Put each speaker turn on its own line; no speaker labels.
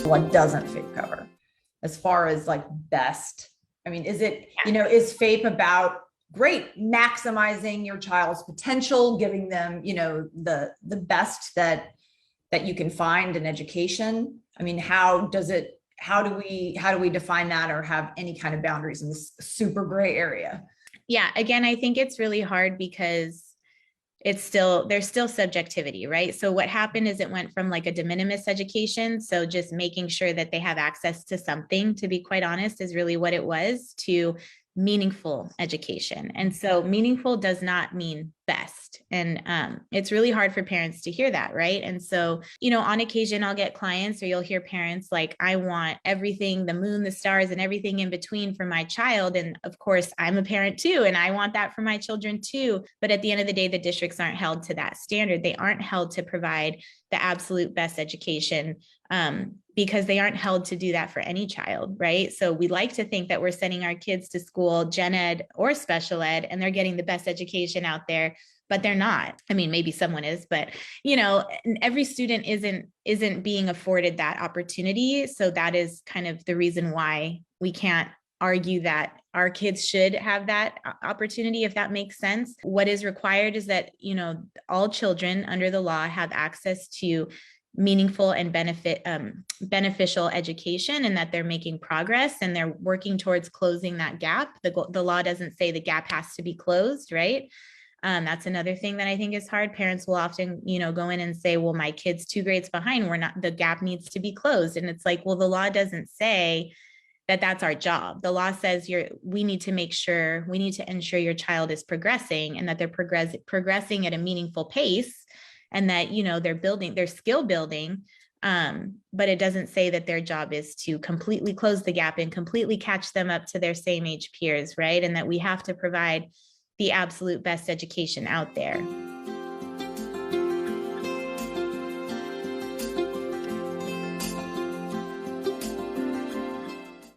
What doesn't FAPE cover as far as like best? I mean, is it,
Yeah.
is FAPE about great maximizing your child's potential, giving them, the best that you can find in education? I mean, how do we define that or have any kind of boundaries in this super gray area?
Yeah. Again, I think it's really hard because there's still subjectivity, right? So what happened is it went from like a de minimis education, so just making sure that they have access to something, to be quite honest, is really what it was, to meaningful education. And so meaningful does not mean best. And it's really hard for parents to hear that, right? And so, on occasion, I'll get clients or you'll hear parents like, I want everything, the moon, the stars, and everything in between for my child. And of course, I'm a parent too, and I want that for my children too. But at the end of the day, the districts aren't held to that standard. They aren't held to provide the absolute best education, because they aren't held to do that for any child, right? So we like to think that we're sending our kids to school, gen ed or special ed, and they're getting the best education out there, but they're not. I mean, maybe someone is, but every student isn't being afforded that opportunity. So that is kind of the reason why we can't argue that our kids should have that opportunity, if that makes sense. What is required is that, all children under the law have access to meaningful and beneficial education, and that they're making progress and they're working towards closing that gap. The law doesn't say the gap has to be closed, right? That's another thing that I think is hard. Parents will often, go in and say, well, my kid's 2 grades behind. The gap needs to be closed. And it's like, well, the law doesn't say that that's our job. The law says we need to ensure your child is progressing, and that they're progressing at a meaningful pace, and that, they're skill building. But it doesn't say that their job is to completely close the gap and completely catch them up to their same age peers, right? And that we have to provide the absolute best education out there.